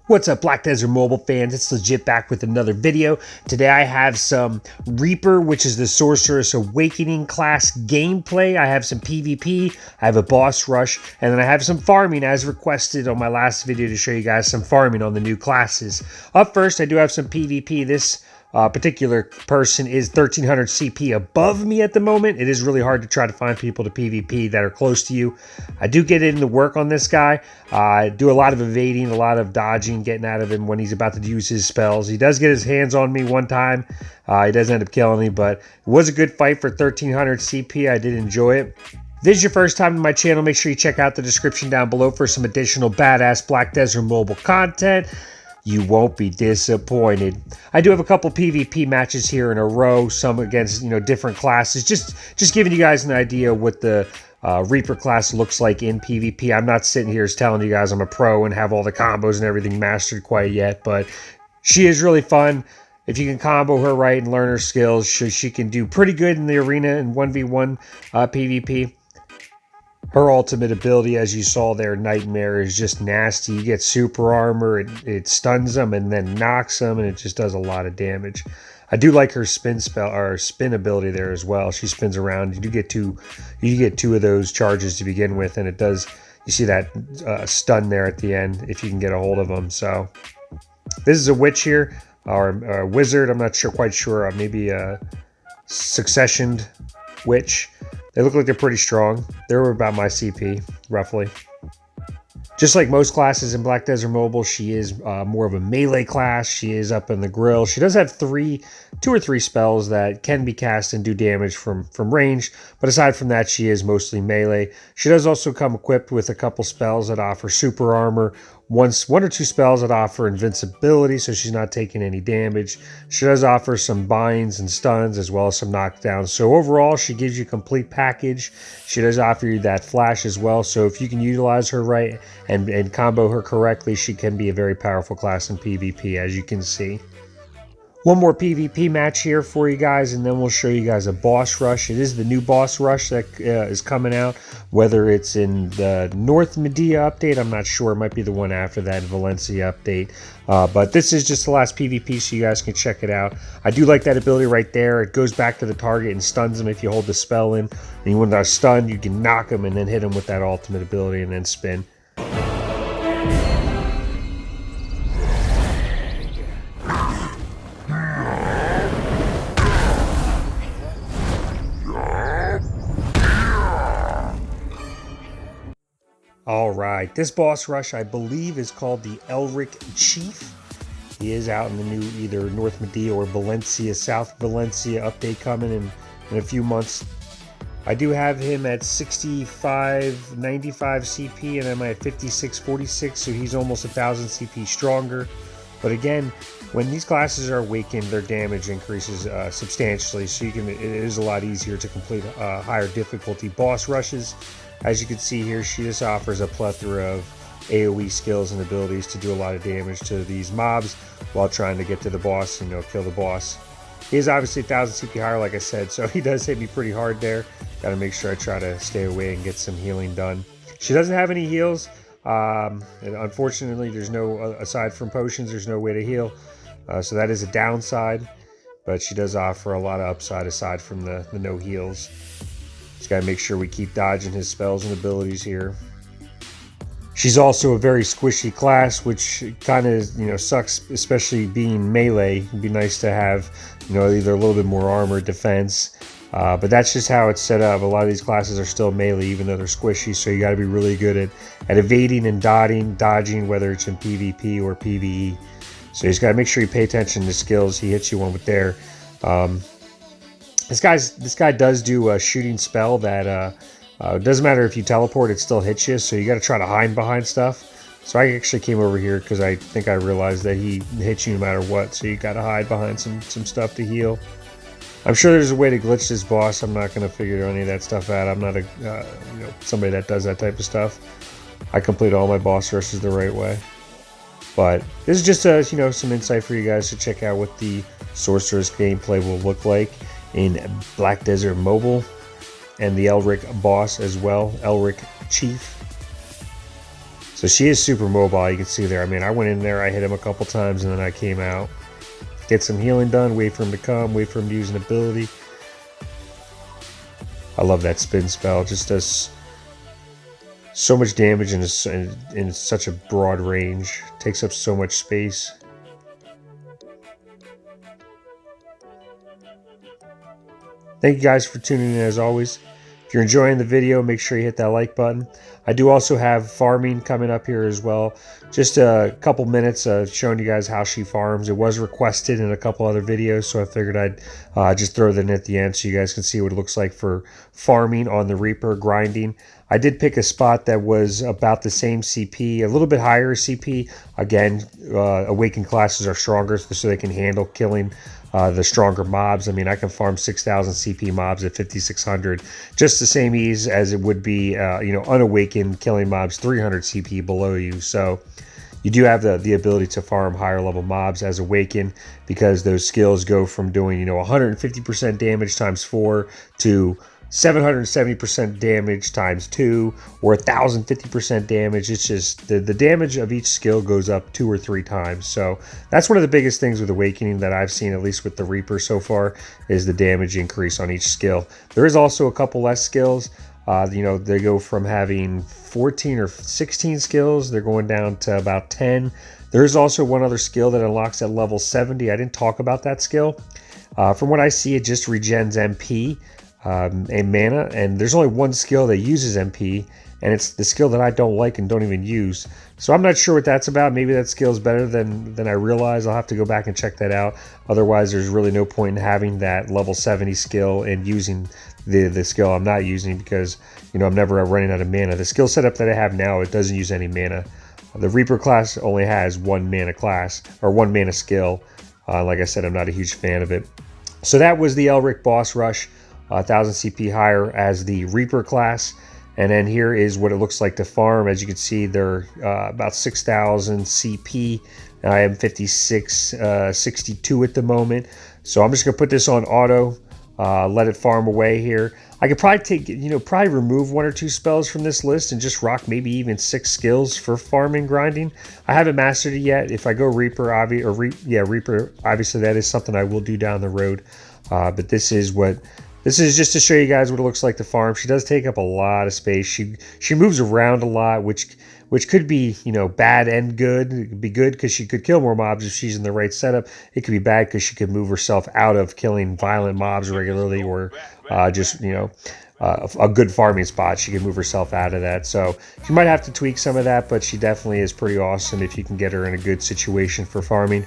What's up, Black Desert Mobile fans? It's Legit back with another video. Today I have some Reaper, which is the Sorceress Awakening class gameplay. I have some PvP, I have a boss rush, and then I have some farming as requested on my last video to show you guys some farming on the new classes. Up first, I do have some PvP. This particular person is 1300 CP above me at the moment. It is really hard to try to find people to PvP that are close to you. I do get into work on this guy. I do a lot of evading, a lot of dodging, getting out of him when he's about to use his spells. He does get his hands on me one time. He does end up killing me, but it was a good fight for 1300 CP. I did enjoy it. If this is your first time to my channel, make sure you check out the description down below for some additional badass Black Desert Mobile content. You won't be disappointed. I do have a couple PvP matches here in a row, some against, different classes. Just giving you guys an idea what the Reaper class looks like in PvP. I'm not sitting here telling you guys I'm a pro and have all the combos and everything mastered quite yet, but she is really fun. If you can combo her right and learn her skills, she can do pretty good in the arena in 1v1 PvP. Her ultimate ability, as you saw there, Nightmare, is just nasty. You get super armor, it stuns them and then knocks them, and it just does a lot of damage. I do like her spin spell or spin ability there as well. She spins around. You get two of those charges to begin with, and it does. You see that stun there at the end if you can get a hold of them. So this is a witch here or a wizard. I'm not quite sure. Maybe a successioned witch. They look like they're pretty strong. They're about my CP, roughly. Just like most classes in Black Desert Mobile, she is more of a melee class. She is up in the grill. She does have two or three spells that can be cast and do damage from range, but aside from that, she is mostly melee. She does also come equipped with a couple spells that offer super armor, one or two spells that offer invincibility, so she's not taking any damage. She does offer some binds and stuns as well as some knockdowns. So overall, she gives you a complete package. She does offer you that flash as well, so if you can utilize her right and combo her correctly, she can be a very powerful class in PvP, as you can see. One more PvP match here for you guys, and then we'll show you guys a boss rush. It is the new boss rush that is coming out. Whether it's in the North Medea update, I'm not sure. It might be the one after that Valencia update. But this is just the last PvP, so you guys can check it out. I do like that ability right there. It goes back to the target and stuns them if you hold the spell in. And when they're stunned, you can knock them and then hit them with that ultimate ability and then spin. Alright, this boss rush I believe is called the Elric Chief. He is out in the new either North Medea or Valencia, South Valencia update coming in a few months. I do have him at 6595 CP and I'm at 5646, so he's almost 1000 CP stronger. But again, when these classes are awakened, their damage increases substantially, so it is a lot easier to complete higher difficulty boss rushes. As you can see here, she just offers a plethora of AoE skills and abilities to do a lot of damage to these mobs while trying to get to the boss, kill the boss. He is obviously 1000 CP higher, like I said, so he does hit me pretty hard there. Gotta make sure I try to stay away and get some healing done. She doesn't have any heals. And unfortunately, there's no, aside from potions, there's no way to heal. So that is a downside, but she does offer a lot of upside aside from the no heals. Just gotta make sure we keep dodging his spells and abilities here. She's also a very squishy class, which kind of sucks, especially being melee. It'd be nice to have either a little bit more armor, defense, but that's just how it's set up. A lot of these classes are still melee, even though they're squishy. So you got to be really good at evading and dodging, whether it's in PvP or PvE. So you just got to make sure you pay attention to skills. He hits you one with there. This guy does do a shooting spell that doesn't matter if you teleport, it still hits you. So you got to try to hide behind stuff. So I actually came over here because I think I realized that he hits you no matter what. So you got to hide behind some stuff to heal. I'm sure there's a way to glitch this boss. I'm not going to figure any of that stuff out. I'm not a somebody that does that type of stuff. I complete all my boss rushes the right way. But this is just some insight for you guys to check out what the Sorceress gameplay will look like in Blackdesertmobile, and the Elric boss as well, Elric Chief. So she is super mobile, you can see there. I mean, I went in there, I hit him a couple times, and then I came out. Get some healing done, wait for him to come, wait for him to use an ability. I love that spin spell, it just does so much damage in such a broad range. Takes up so much space. Thank you guys for tuning in as always. If you're enjoying the video, make sure you hit that like button. I do also have farming coming up here as well. Just a couple minutes of showing you guys how she farms. It was requested in a couple other videos, so I figured I'd just throw that in at the end so you guys can see what it looks like for farming on the Reaper, grinding. I did pick a spot that was about the same CP, a little bit higher CP. Again, awakened classes are stronger, so they can handle killing the stronger mobs. I mean, I can farm 6,000 CP mobs at 5,600, just the same ease as it would be, unawakened killing mobs 300 CP below you. So you do have the ability to farm higher level mobs as awakened, because those skills go from doing 150% damage times 4 to 770% damage times 2, or 1,050% damage. It's just the damage of each skill goes up 2 or 3 times. So that's one of the biggest things with Awakening that I've seen, at least with the Reaper so far, is the damage increase on each skill. There is also a couple less skills. They go from having 14 or 16 skills, they're going down to about 10. There's also one other skill that unlocks at level 70. I didn't talk about that skill. From what I see, it just regens MP. And mana, and there's only one skill that uses MP, and it's the skill that I don't like and don't even use. So I'm not sure what that's about. Maybe that skill is better than I realize. I'll have to go back and check that out. Otherwise, there's really no point in having that level 70 skill and using the skill I'm not using, because I'm never running out of mana. The skill setup that I have now, it doesn't use any mana. The Reaper class only has one mana class, or one mana skill. Like I said, I'm not a huge fan of it. So that was the Elric boss rush. 1,000 CP higher as the Reaper class. And then here is what it looks like to farm. As you can see, they're about 6,000 CP. I am 5662 at the moment. So I'm just going to put this on auto, let it farm away here. I could probably take, probably remove 1 or 2 spells from this list and just rock maybe even 6 skills for farming, grinding. I haven't mastered it yet. If I go Reaper, Reaper, obviously that is something I will do down the road. But this is just to show you guys what it looks like to farm. She does take up a lot of space. She moves around a lot, which could be, bad and good. It could be good because she could kill more mobs if she's in the right setup. It could be bad because she could move herself out of killing violent mobs regularly, or a good farming spot. She can move herself out of that. So she might have to tweak some of that, but she definitely is pretty awesome if you can get her in a good situation for farming.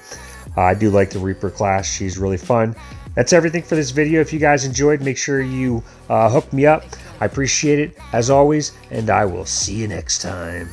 I do like the Reaper class. She's really fun. That's everything for this video. If you guys enjoyed, make sure you hook me up. I appreciate it, as always, and I will see you next time.